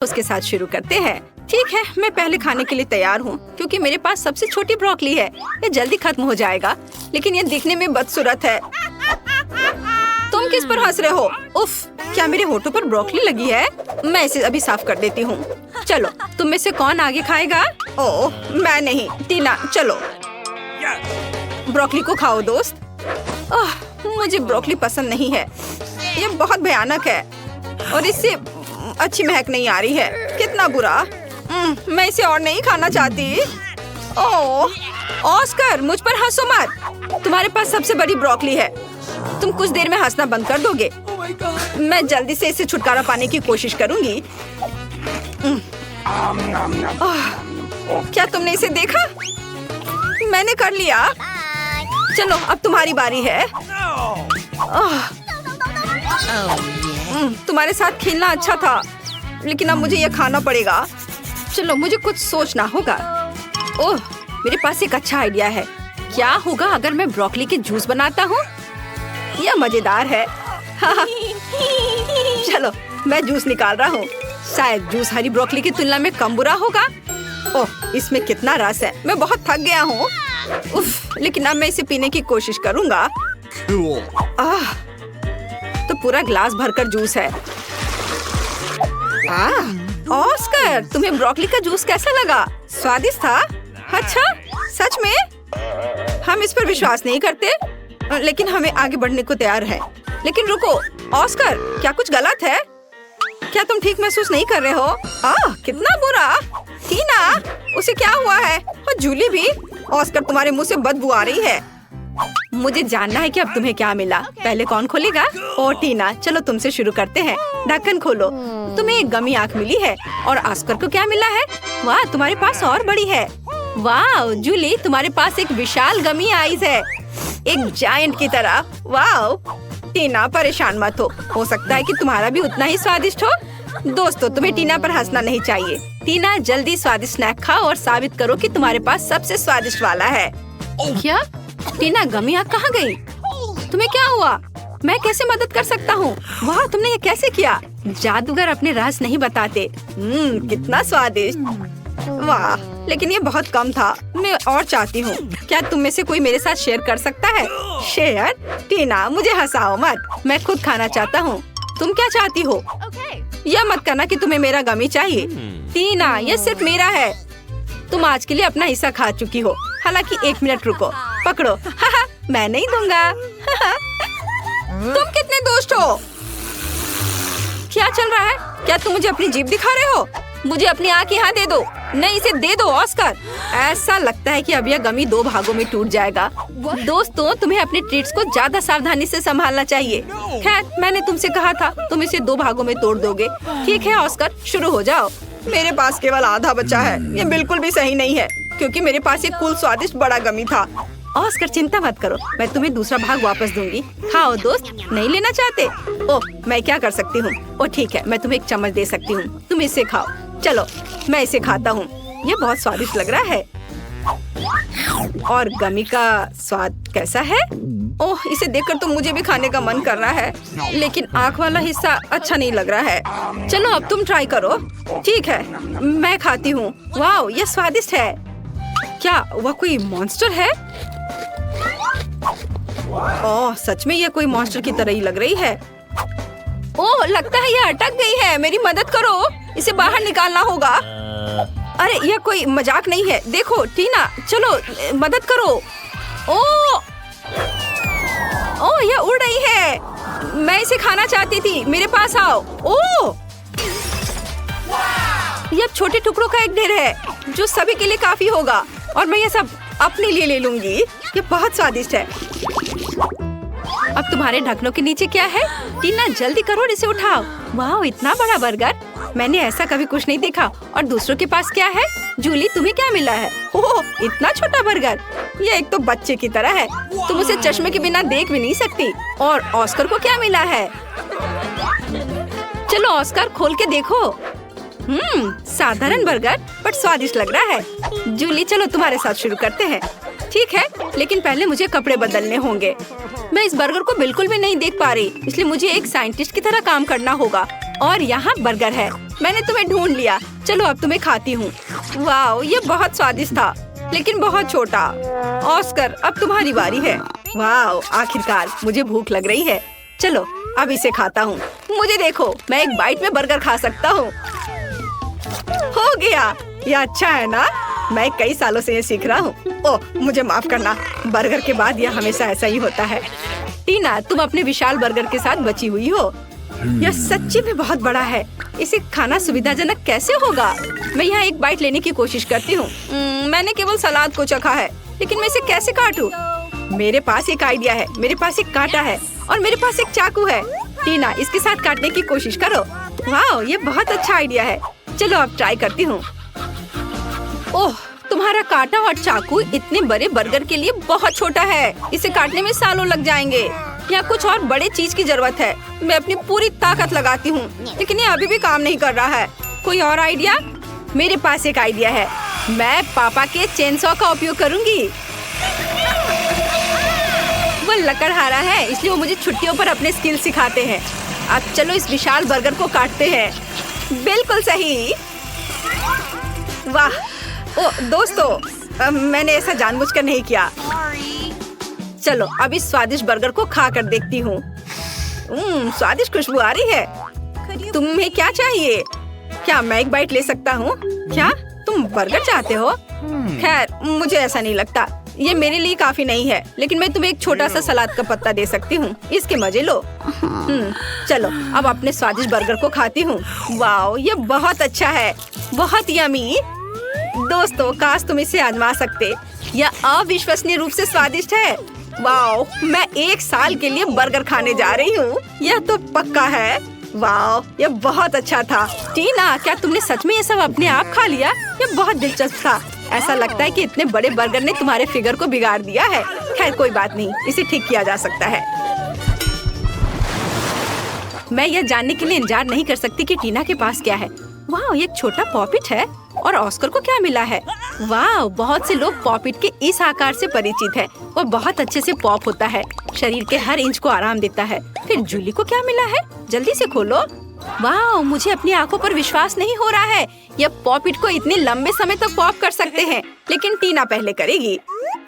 उसके साथ शुरू करते हैं। ठीक है, मैं पहले खाने के लिए तैयार हूँ क्योंकि मेरे पास सबसे छोटी ब्रोकली है। ये जल्दी खत्म हो जाएगा, लेकिन ये दिखने में बदसूरत है। तुम किस पर हंस रहे हो? उफ, क्या मेरे होठों पर ब्रोकली लगी है? मैं इसे अभी साफ कर देती हूँ। चलो, तुम में से कौन आगे खाएगा? ओह, मैं नहीं। टीना, चलो ब्रोकली को खाओ दोस्त। ओह, मुझे ब्रोकली पसंद नहीं है। ये बहुत भयानक है और इससे अच्छी महक नहीं आ रही है। कितना बुरा। मैं इसे और नहीं खाना चाहती। ओह, ऑस्कर, मुझ पर हंसो मत। तुम्हारे पास सबसे बड़ी ब्रोकली है। तुम कुछ देर में हंसना बंद कर दोगे? मैं जल्दी से इसे छुटकारा पाने की कोशिश करूंगी। क्या तुमने इसे देखा? मैंने कर लिया। चलो, अब तुम्हारी बारी है। तुम्हारे साथ खेलना अच्छा था, लेकिन अब मुझे यह खाना पड़ेगा। चलो, मुझे कुछ सोचना होगा। ओह, मेरे पास एक अच्छा आइडिया है। क्या होगा अगर मैं ब्रोकली के जूस बनाता हूँ? यह मजेदार है। चलो, मैं जूस निकाल रहा हूँ। शायद जूस हरी ब्रोकली की तुलना में कम बुरा होगा। ओह, इसमें कितना रस है। मैं बहुत थक गया हूँ। उफ, लेकिन अब मैं इसे पीने की कोशिश करूँगा। तो पूरा ग्लास भरकर जूस है। ऑस्कर, तुम्हें ब्रोकली का जूस कैसा लगा? स्वादिष्ट था? अच्छा, सच में? हम इस पर विश्वास नहीं करते, लेकिन हमें आगे बढ़ने को तैयार है। लेकिन रुको, ऑस्कर, क्या कुछ गलत है? क्या तुम ठीक महसूस नहीं कर रहे हो? कितना बुरा। टीना, उसे क्या हुआ है? और जूली भी। ऑस्कर, तुम्हारे मुंह से बदबू आ रही है। मुझे जानना है कि अब तुम्हें क्या मिला। पहले कौन खोलेगा? ओ टीना, चलो तुमसे शुरू करते हैं। ढक्कन खोलो। तुम्हें एक गमी आंख मिली है। और ऑस्कर को क्या मिला है? वाह, तुम्हारे पास और बड़ी है। वाह जूली, तुम्हारे पास एक विशाल गमी आईज है, एक जायंट की तरह। वाह टीना, परेशान मत हो सकता है कि तुम्हारा भी उतना ही स्वादिष्ट हो। दोस्तों, तुम्हें टीना पर हंसना नहीं चाहिए। टीना, जल्दी स्वादिष्ट स्नैक खाओ और साबित करो कि तुम्हारे पास सबसे स्वादिष्ट वाला है। क्या? टीना, गमी आंख कहाँ गई? तुम्हें क्या हुआ? मैं कैसे मदद कर सकता हूँ? वाह, तुमने ये कैसे किया? जादूगर अपने राज नहीं बताते। कितना स्वादिष्ट। वाह, लेकिन ये बहुत कम था। मैं और चाहती हूँ। क्या तुम में से कोई मेरे साथ शेयर कर सकता है? शेयर? टीना, मुझे हंसाओ मत। मैं खुद खाना चाहता हूँ। तुम क्या चाहती हो? यह मत करना कि तुम्हें मेरा गमी चाहिए। टीना, यह सिर्फ मेरा है। तुम आज के लिए अपना हिस्सा खा चुकी हो। हालांकि 1 मिनट रुको, पकड़ो। मैं नहीं दूंगा। तुम कितने दोस्त हो? क्या चल रहा है? क्या तुम मुझे अपनी जीभ दिखा रहे हो? मुझे अपनी आँख यहाँ दे दो। नहीं, इसे दे दो ऑस्कर। ऐसा लगता है कि अब यह गमी 2 भागों में टूट जाएगा। दोस्तों, तुम्हें अपने ट्रीट्स को ज्यादा सावधानी से संभालना चाहिए। खैर, मैंने तुमसे कहा था, तुम इसे 2 भागों में तोड़ दोगे। ठीक है ऑस्कर, शुरू हो जाओ। मेरे पास केवल आधा बचा है। ये बिल्कुल भी सही नहीं है, क्योंकि मेरे पास एक कुल स्वादिष्ट बड़ा गमी था। ऑस्कर, चिंता मत करो, मैं तुम्हें दूसरा भाग वापस दूंगी। खाओ दोस्त। नहीं लेना चाहते? ओह, मैं क्या कर सकती हूँ? ओह ठीक है, मैं तुम्हें एक चम्मच दे सकती हूँ। तुम इसे खाओ। चलो, मैं इसे खाता हूँ। ये बहुत स्वादिष्ट लग रहा है। और गमी का स्वाद कैसा है? ओह, इसे देखकर तो मुझे भी खाने का मन कर रहा है, लेकिन आँख वाला हिस्सा अच्छा नहीं लग रहा है। चलो, अब तुम ट्राई करो। ठीक है, मैं खाती हूँ। वाह, ये स्वादिष्ट है। क्या वह कोई मॉन्स्टर है? ओह, सच में यह कोई मॉन्स्टर की तरह ही लग रही है। ओह, लगता है यह अटक गई है। मेरी मदद करो, इसे बाहर निकालना होगा। अरे, यह कोई मजाक नहीं है। देखो टीना, चलो मदद करो। ओह, यह उड़ रही है। मैं इसे खाना चाहती थी। मेरे पास आओ। ओह, यह छोटे टुकड़ों का एक ढेर है, जो सभी के लिए काफी होगा। और मैं यह सब अपने लिए ले लूंगी। ये बहुत स्वादिष्ट है। अब तुम्हारे ढक्कनों के नीचे क्या है? टीना, जल्दी करो और इसे उठाओ। वाह, इतना बड़ा बर्गर, मैंने ऐसा कभी कुछ नहीं देखा। और दूसरों के पास क्या है? जूली, तुम्हें क्या मिला है? ओह, इतना छोटा बर्गर। ये एक तो बच्चे की तरह है। तुम उसे चश्मे के बिना देख भी नहीं सकती। और ऑस्कर को क्या मिला है? चलो ऑस्कर, खोल के देखो। साधारण बर्गर, बट स्वादिष्ट लग रहा है। जूली, चलो तुम्हारे साथ शुरू करते हैं। ठीक है, लेकिन पहले मुझे कपड़े बदलने होंगे। मैं इस बर्गर को बिल्कुल भी नहीं देख पा रही, इसलिए मुझे एक साइंटिस्ट की तरह काम करना होगा। और यहाँ बर्गर है। मैंने तुम्हें ढूंढ लिया। चलो अब तुम्हें खाती हूँ। वाह, ये बहुत स्वादिष्ट था, लेकिन बहुत छोटा। ऑस्कर, अब तुम्हारी बारी है। वाह, आखिरकार मुझे भूख लग रही है। चलो अब इसे खाता हूँ। मुझे देखो, मैं एक बाइट में बर्गर खा सकता हूँ। हो गया, ये अच्छा है ना? मैं कई सालों से ये सीख रहा हूँ। ओह, मुझे माफ करना। बर्गर के बाद यह हमेशा ऐसा ही होता है। टीना, तुम अपने विशाल बर्गर के साथ बची हुई हो। यह सच्ची में बहुत बड़ा है। इसे खाना सुविधाजनक कैसे होगा? मैं यहाँ एक बाइट लेने की कोशिश करती हूँ। मैंने केवल सलाद को चखा है, लेकिन मैं इसे कैसे काटूं? मेरे पास एक आइडिया है। मेरे पास एक कांटा है और मेरे पास एक चाकू है। टीना, इसके साथ काटने की कोशिश करो। वाह, ये बहुत अच्छा आइडिया है। चलो अब ट्राई करती हूँ। ओह, तुम्हारा कांटा और चाकू इतने बड़े बर्गर के लिए बहुत छोटा है। इसे काटने में सालों लग जाएंगे। या कुछ और बड़े चीज की जरूरत है। मैं अपनी पूरी ताकत लगाती हूँ, लेकिन ये अभी भी काम नहीं कर रहा है। कोई और आइडिया? मेरे पास एक आइडिया है। मैं पापा के चेनसॉ का उपयोग करूँगी। वो लकड़हारा है, इसलिए वो मुझे छुट्टियों पर अपने स्किल सिखाते हैं। अब चलो इस विशाल बर्गर को काटते हैं। बिल्कुल सही। वाह, ओ दोस्तों, मैंने ऐसा जानबूझकर नहीं किया। चलो अब इस स्वादिष्ट बर्गर को खा कर देखती हूँ। स्वादिष्ट खुशबू आ रही है। तुम्हें क्या चाहिए? क्या मैं एक बाइट ले सकता हूँ? क्या तुम बर्गर चाहते हो? खैर, मुझे ऐसा नहीं लगता। ये मेरे लिए काफी नहीं है, लेकिन मैं तुम्हें एक छोटा सा सलाद का पत्ता दे सकती हूँ। इसके मजे लो। चलो अब अपने स्वादिष्ट बर्गर को खाती हूँ। वाओ, ये बहुत अच्छा है, बहुत यमी। दोस्तों, काश तुम इसे आजमा सकते। यह अविश्वसनीय रूप से स्वादिष्ट है। वाओ, मैं 1 साल के लिए बर्गर खाने जा रही हूँ। यह तो पक्का है। वाओ, यह बहुत अच्छा था। टीना, क्या तुमने सच में ये सब अपने आप खा लिया? यह बहुत दिलचस्प था। ऐसा लगता है कि इतने बड़े बर्गर ने तुम्हारे फिगर को बिगाड़ दिया है। खैर कोई बात नहीं, इसे ठीक किया जा सकता है। मैं यह जानने के लिए इंतजार नहीं कर सकती कि टीना के पास क्या है। वाह, ये एक छोटा पॉपिट है। और ऑस्कर को क्या मिला है? वाह, बहुत से लोग पॉपिट के इस आकार से परिचित हैं और बहुत अच्छे से पॉप होता है। शरीर के हर इंच को आराम देता है। फिर जूली को क्या मिला है? जल्दी से खोलो। वाह, मुझे अपनी आंखों पर विश्वास नहीं हो रहा है। यह पॉपिट को इतने लंबे समय तक पॉप कर सकते हैं, लेकिन टीना पहले करेगी।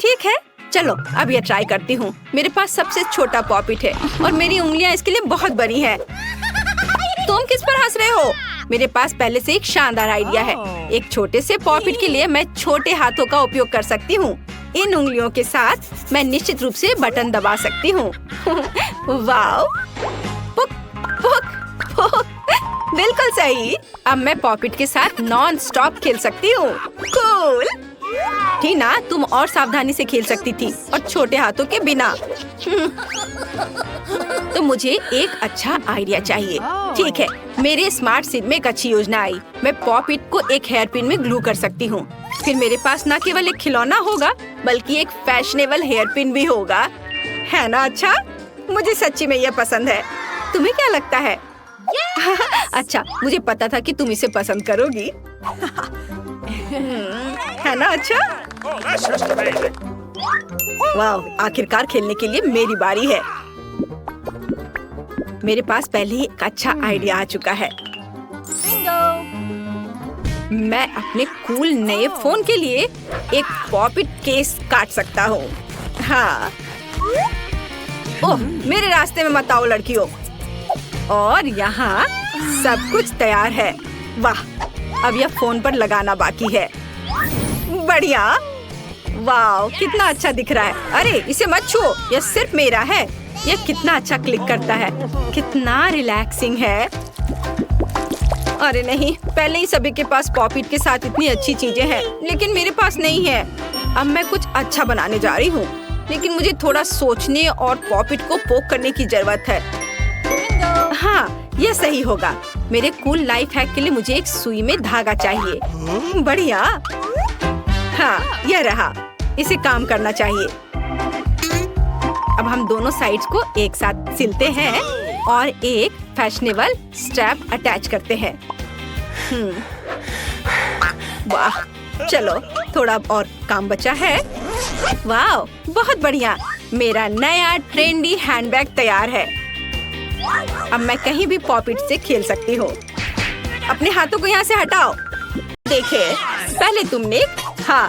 ठीक है, चलो अब यह ट्राई करती हूँ। मेरे पास सबसे छोटा पॉपिट है और मेरी उंगलियाँ इसके लिए बहुत बड़ी है। तुम किस पर हंस रहे हो? मेरे पास पहले से एक शानदार आइडिया है। एक छोटे से पॉपिट के लिए मैं छोटे हाथों का उपयोग कर सकती हूँ। इन उंगलियों के साथ मैं निश्चित रूप से बटन दबा सकती हूँ। वाओ, पुक पुक पुक, बिल्कुल सही। अब मैं पॉपिट के साथ नॉन स्टॉप खेल सकती हूँ। कूल। टीना, तुम और सावधानी से खेल सकती थी और छोटे हाथों के बिना। तो मुझे एक अच्छा आइडिया चाहिए। ठीक है, मेरे स्मार्ट सिर में एक अच्छी योजना आई। मैं पॉपिट को एक हेयर पिन में ग्लू कर सकती हूँ। फिर मेरे पास न केवल एक खिलौना होगा, बल्कि एक फैशनेबल हेयर पिन भी होगा। है ना अच्छा? मुझे सच्ची में यह पसंद है। तुम्हें क्या लगता है? अच्छा, मुझे पता था कि तुम इसे पसंद करोगी। है ना अच्छा? वाह, आखिरकार खेलने के लिए मेरी बारी है। मेरे पास पहले ही एक अच्छा आइडिया आ चुका है। मैं अपने कूल नए फोन के लिए एक पॉपिट केस काट सकता हूँ। हाँ। ओह, मेरे रास्ते में मत आओ लड़कियों। और यहाँ सब कुछ तैयार है। वाह, अब यह फोन पर लगाना बाकी है। बढ़िया। वाह, कितना अच्छा दिख रहा है। अरे इसे मत छू, यह सिर्फ मेरा है। यह कितना अच्छा क्लिक करता है, कितना रिलैक्सिंग है। अरे नहीं, पहले ही सभी के पास पॉपिट के साथ इतनी अच्छी चीजें हैं, लेकिन मेरे पास नहीं है। अब मैं कुछ अच्छा बनाने जा रही हूँ, लेकिन मुझे थोड़ा सोचने और पॉपिट को पोक करने की जरूरत है। हाँ, यह सही होगा। मेरे कूल लाइफ हैक के लिए मुझे एक सुई में धागा चाहिए। बढ़िया। हाँ, यह रहा। इसे काम करना चाहिए। अब हम दोनों साइड्स को एक साथ सिलते हैं और एक फैशनेबल स्ट्रैप अटैच करते हैं। वाह, चलो थोड़ा और काम बचा है। वाह, बहुत बढ़िया। मेरा नया ट्रेंडी हैंडबैग तैयार है। अब मैं कहीं भी पॉपिट से खेल सकती हूँ। अपने हाथों को यहाँ से हटाओ। देखे, पहले तुमने। हाँ।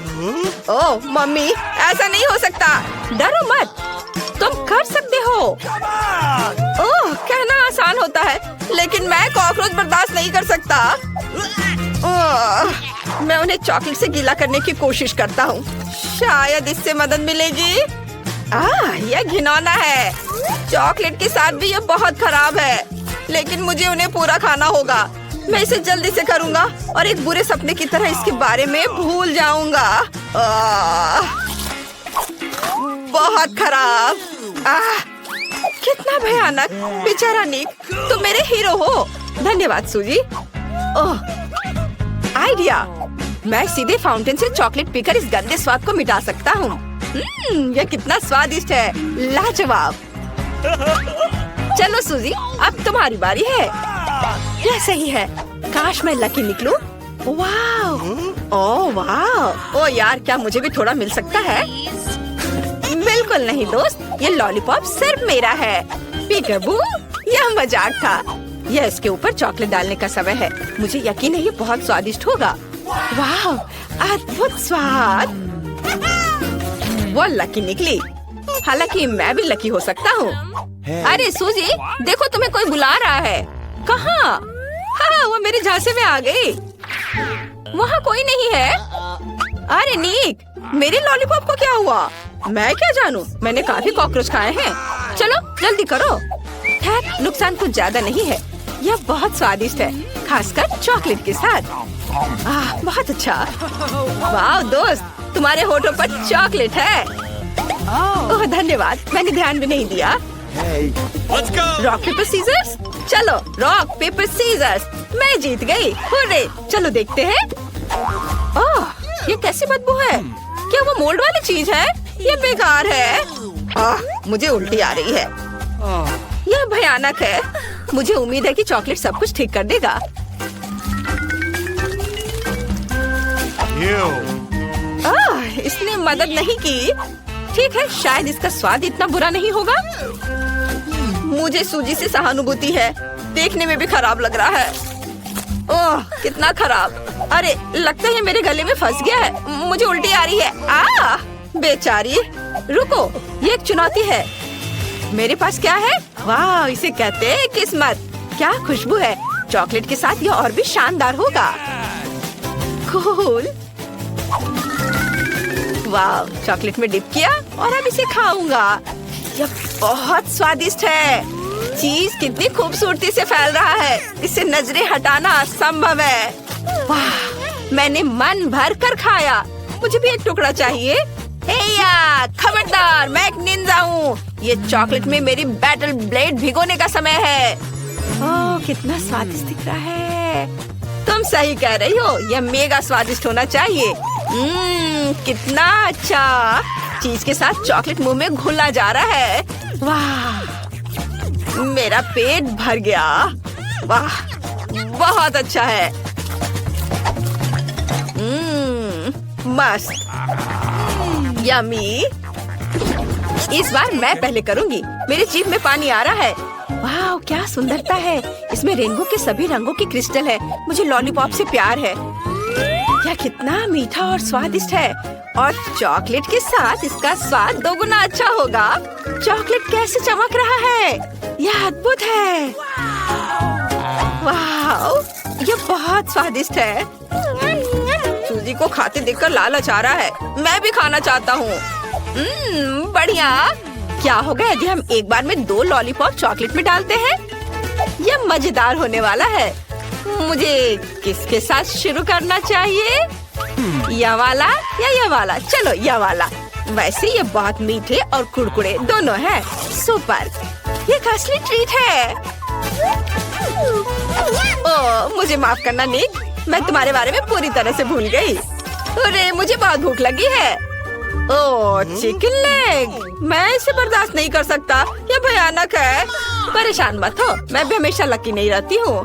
ओह मम्मी, ऐसा नहीं हो सकता। डरो मत, तुम कर सकते हो। ओह, कहना आसान होता है, लेकिन मैं कॉकरोच बर्दाश्त नहीं कर सकता। मैं उन्हें चॉकलेट से गीला करने की कोशिश करता हूँ। शायद इससे मदद मिलेगी। यह घिनौना है। चॉकलेट के साथ भी यह बहुत खराब है, लेकिन मुझे उन्हें पूरा खाना होगा। मैं इसे जल्दी से करूँगा और एक बुरे सपने की तरह इसके बारे में भूल जाऊंगा। बहुत खराब। कितना भयानक। बेचारा निक, तुम मेरे हीरो हो। धन्यवाद सूजी। ओह, आइडिया। मैं सीधे फाउंटेन से चॉकलेट पीकर इस गंदे स्वाद को मिटा सकता हूँ। यह कितना स्वादिष्ट है। लाजवाब। चलो सूजी, अब तुम्हारी बारी है। यह सही है। काश मैं लकी निकलूं। वाह। ओह वाह। ओह यार, क्या मुझे भी थोड़ा मिल सकता है? बिल्कुल नहीं दोस्त, ये लॉलीपॉप सिर्फ मेरा है। पीकबू, यह मजाक था। यह इसके ऊपर चॉकलेट डालने का समय है। मुझे यकीन है ये बहुत स्वादिष्ट होगा। वाह, अद्भुत स्वाद। वो लकी निकली। हालांकि मैं भी लकी हो सकता हूँ। अरे सूजी, देखो तुम्हें कोई बुला रहा है। कहाँ? हाँ, वो मेरे झांसे में आ गई। वहाँ कोई नहीं है। अरे नीक, मेरे लॉलीपॉप को क्या हुआ? मैं क्या जानूँ, मैंने काफी कॉकरोच खाए हैं। चलो जल्दी करो। खैर, नुकसान कुछ ज्यादा नहीं है। यह बहुत स्वादिष्ट है, खासकर चॉकलेट के साथ। बहुत अच्छा। वाह दोस्त, तुम्हारे होठों पर चॉकलेट है। ओह धन्यवाद, मैंने ध्यान भी नहीं दिया। Rock paper scissors. चलो रॉक पेपर सीजर्स। मैं जीत गई। हुर्रे, चलो देखते हैं। ओह, ये कैसी बदबू है? क्या वो मोल्ड वाली चीज है? ये बेकार है। मुझे उल्टी आ रही है। यह भयानक है। मुझे उम्मीद है कि चॉकलेट सब कुछ ठीक कर देगा। इसने मदद नहीं की। ठीक है, शायद इसका स्वाद इतना बुरा नहीं होगा। मुझे सूजी से सहानुभूति है। देखने में भी खराब लग रहा है। ओह, कितना खराब। अरे, लगता है मेरे गले में फंस गया है। मुझे उल्टी आ रही है। बेचारी। रुको, ये एक चुनौती है। मेरे पास क्या है? वाह, इसे कहते हैं किस्मत। क्या खुशबू है। चॉकलेट के साथ यह और भी शानदार होगा। कूल। वाह, चॉकलेट में डिप किया और अब इसे खाऊंगा। यह बहुत स्वादिष्ट है। चीज कितनी खूबसूरती से फैल रहा है। इसे नजरें हटाना असंभव है। वाह, मैंने मन भर कर खाया। मुझे भी एक टुकड़ा चाहिए। खबरदार, मैं एक निंजा हूँ। ये चॉकलेट में मेरी बैटल ब्लेड भिगोने का समय है। ओह, कितना स्वादिष्ट दिख रहा है। तुम सही कह रही हो, यह मेगा स्वादिष्ट होना चाहिए। कितना अच्छा। चीज के साथ चॉकलेट मुंह में घुला जा रहा है। वाह, मेरा पेट भर गया। वाह, बहुत अच्छा है। मस्त, यम्मी। इस बार मैं पहले करूंगी। मेरी जीभ में पानी आ रहा है। वाह, क्या सुंदरता है। इसमें रेनबो के सभी रंगों की क्रिस्टल है। मुझे लॉलीपॉप से प्यार है। यह कितना मीठा और स्वादिष्ट है। और चॉकलेट के साथ इसका स्वाद दोगुना अच्छा होगा। चॉकलेट कैसे चमक रहा है। यह अद्भुत है। वाह, यह बहुत स्वादिष्ट है। सूजी को खाते देखकर लालच आ रहा है। मैं भी खाना चाहता हूँ। बढ़िया। क्या होगा यदि हम एक बार में 2 लॉलीपॉप चॉकलेट में डालते हैं? यह मजेदार होने वाला है। मुझे किसके साथ शुरू करना चाहिए? यह वाला या यह वाला? चलो यह वाला। वैसे ये बहुत मीठे और कुड़कुड़े दोनों हैं। सुपर, ये असली ट्रीट है। ओह, मुझे माफ करना निक, मैं तुम्हारे बारे में पूरी तरह से भूल गई। अरे, मुझे बहुत भूख लगी है। ओह, चिकन लेग। मैं इसे बर्दाश्त नहीं कर सकता। यह भयानक है। परेशान मत हो, मैं भी हमेशा लकी नहीं रहती हूँ।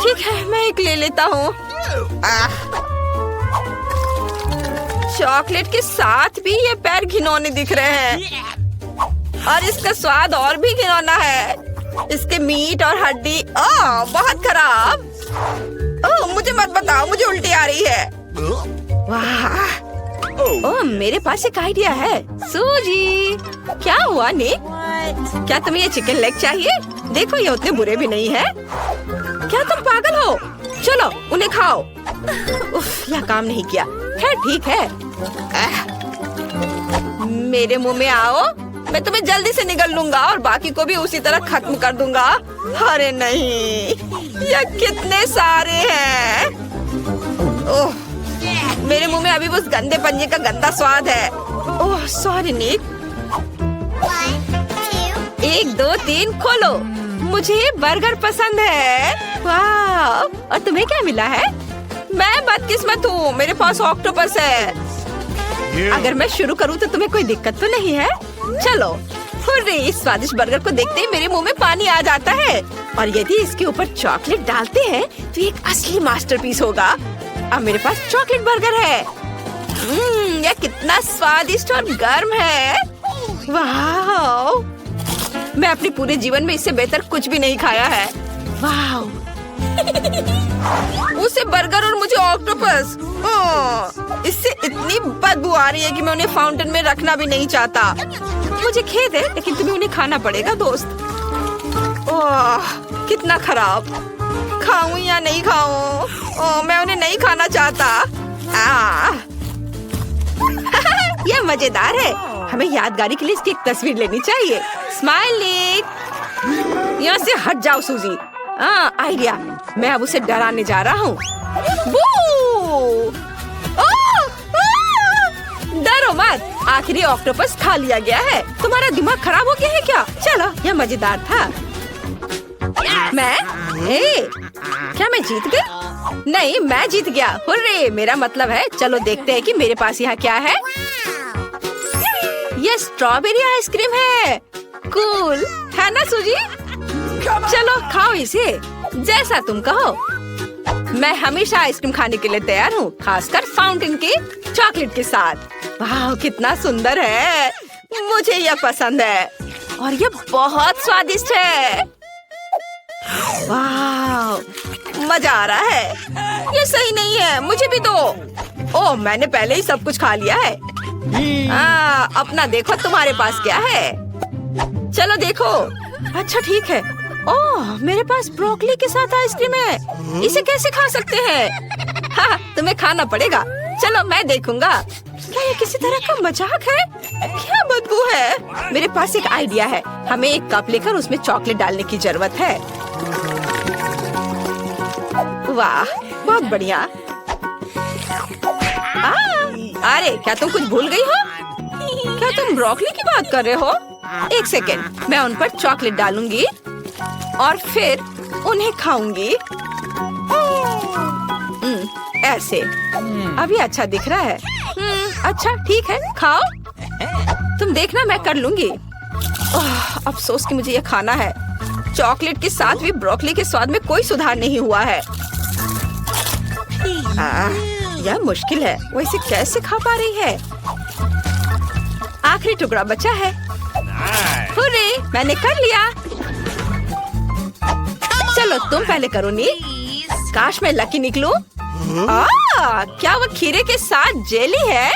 ठीक है, मैं एक ले लेता हूँ। चॉकलेट के साथ भी ये पैर घिनौने दिख रहे हैं और इसका स्वाद और भी घिनौना है। इसके मीट और हड्डी बहुत खराब। मुझे मत बताओ, मुझे उल्टी आ रही है। वाह, मेरे पास एक आइडिया है। सूजी, क्या हुआ निक? क्या तुम्हें ये चिकन लेग चाहिए? देखो ये उतने बुरे भी नहीं है। क्या तुम पागल हो? चलो उन्हें खाओ। उफ, यह काम नहीं किया। खैर ठीक है। मेरे मुंह में आओ, मैं तुम्हें जल्दी से निगल लूंगा और बाकी को भी उसी तरह खत्म कर दूंगा। अरे नहीं, यह कितने सारे हैं। ओह, मेरे मुंह में अभी उस गंदे पंजे का गंदा स्वाद है। ओह सॉरी निक। 1 2 3 खोलो। मुझे बर्गर पसंद है। वाह, और तुम्हें क्या मिला है? मैं बदकिस्मत हूँ, मेरे पास ऑक्टोपस है। अगर मैं शुरू करूँ तो तुम्हें कोई दिक्कत तो नहीं है? चलो। हुर्रे, इस स्वादिष्ट बर्गर को देखते ही मेरे मुंह में पानी आ जाता है। और यदि इसके ऊपर चॉकलेट डालते हैं तो एक असली मास्टरपीस होगा। अब मेरे पास चॉकलेट बर्गर है। यह कितना स्वादिष्ट और गर्म है। वाह, मैं अपने पूरे जीवन में इससे बेहतर कुछ भी नहीं खाया है। वाह, उसे बर्गर और मुझे ऑक्टोपस। इससे इतनी बदबू आ रही है कि मैं उन्हें फाउंटेन में रखना भी नहीं चाहता। मुझे खेद है, लेकिन तुम्हें उन्हें खाना पड़ेगा दोस्त। ओह, कितना खराब। खाऊं या नहीं खाऊं? मैं उन्हें नहीं खाना चाहता। यह मजेदार है। हमें यादगारी के लिए इसकी एक तस्वीर लेनी चाहिए। स्माइलिंग। यहाँ से हट जाओ सूजी। आइडिया, मैं अब उसे डराने जा रहा हूँ। डरो मत, आखिरी ऑक्टोपस खा लिया गया है। तुम्हारा दिमाग खराब हो गया है क्या? चलो, यह मजेदार था। क्या मैं जीत गई? नहीं, मैं जीत गया। हुर्रे, मेरा मतलब है। चलो देखते हैं कि मेरे पास यहाँ क्या है। ये स्ट्रॉबेरी आइसक्रीम है। कूल है ना सूजी? चलो खाओ इसे, जैसा तुम कहो। मैं हमेशा आइसक्रीम खाने के लिए तैयार हूँ, खासकर फाउंटेन के चॉकलेट के साथ। वाह, कितना सुंदर है। मुझे यह पसंद है और यह बहुत स्वादिष्ट है। वाह, मजा आ रहा है। ये सही नहीं है, मुझे भी दो। ओह, मैंने पहले ही सब कुछ खा लिया है। अपना देखो तुम्हारे पास क्या है। चलो देखो। अच्छा ठीक है। ओह, मेरे पास ब्रोकली के साथ आइसक्रीम है। इसे कैसे खा सकते हैं? हाँ, तुम्हें खाना पड़ेगा। चलो मैं देखूंगा। क्या ये किसी तरह का मजाक है? क्या बदबू है। मेरे पास एक आइडिया है। हमें एक कप लेकर उसमें चॉकलेट डालने की जरूरत है। वाह, बहुत बढ़िया। अरे, क्या तुम कुछ भूल गई हो? क्या तुम ब्रोकली की बात कर रहे हो? एक सेकेंड, मैं उन पर चॉकलेट डालूंगी और फिर उन्हें खाऊंगी। ऐसे। अभी अच्छा दिख रहा है। अच्छा ठीक है, खाओ। तुम देखना, मैं कर लूंगी। अफसोस कि मुझे ये खाना है। चॉकलेट के साथ भी ब्रोकली के स्वाद में कोई सुधार नहीं हुआ है। यह मुश्किल है। वो इसे कैसे खा पा रही है? आखिरी टुकड़ा बचा है। हुर्रे, मैंने कर लिया। चलो तुम पहले करो नी। काश मैं लकी निकलूं। क्या वो खीरे के साथ जेली है?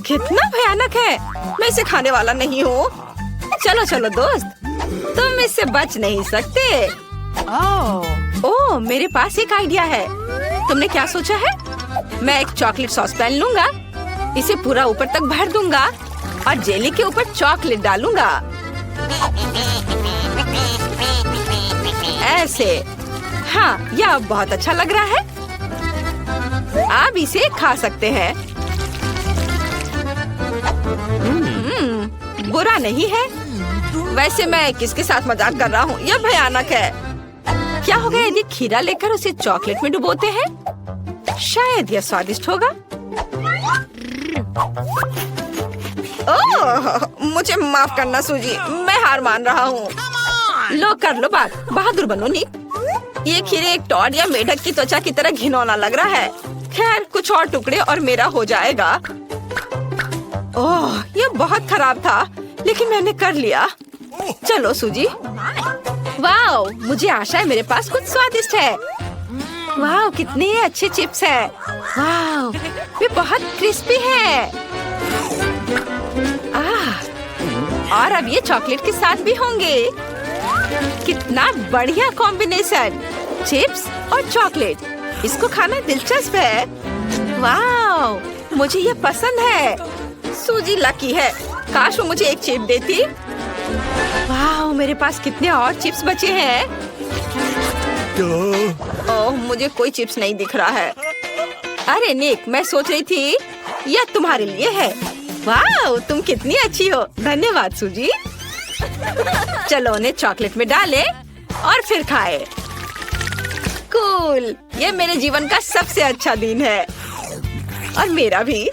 कितना भयानक है। मैं इसे खाने वाला नहीं हूँ। चलो चलो दोस्त, तुम इससे बच नहीं सकते। ओह, मेरे पास एक आइडिया है। तुमने क्या सोचा है? मैं एक चॉकलेट सॉस पैन लूंगा, इसे पूरा ऊपर तक भर दूंगा और जेली के ऊपर चॉकलेट डालूंगा। ऐसे। हाँ, यह बहुत अच्छा लग रहा है। आप इसे खा सकते हैं। बुरा नहीं है। वैसे मैं किसके साथ मजाक कर रहा हूँ? यह भयानक है। क्या होगा यदि खीरा लेकर उसे चॉकलेट में डुबोते हैं? शायद यह स्वादिष्ट होगा। ओह, मुझे माफ करना सूजी, मैं हार मान रहा हूँ। लो कर लो बात, बहादुर बनो नी। ये खीरे एक टॉड या मेढक की त्वचा की तरह घिनौना लग रहा है। खैर, कुछ और टुकड़े और मेरा हो जाएगा। ओह, ये बहुत खराब था, लेकिन मैंने कर लिया। चलो सूजी, वाओ, मुझे आशा है मेरे पास कुछ स्वादिष्ट है। वाओ, कितने अच्छे चिप्स है। वाओ, वे बहुत क्रिस्पी है। और अब ये चॉकलेट के साथ भी होंगे। कितना बढ़िया कॉम्बिनेशन, चिप्स और चॉकलेट। इसको खाना दिलचस्प है। वाओ, मुझे ये पसंद है। सूजी लकी है, काश वो मुझे एक चिप देती। वाओ, मेरे पास कितने और चिप्स बचे हैं। ओह, मुझे कोई चिप्स नहीं दिख रहा है। अरे निक, मैं सोच रही थी यह तुम्हारे लिए है। वाओ, तुम कितनी अच्छी हो। धन्यवाद सूजी। चलो उन्हें चॉकलेट में डालें और फिर खाएं। कूल, ये मेरे जीवन का सबसे अच्छा दिन है। और मेरा भी।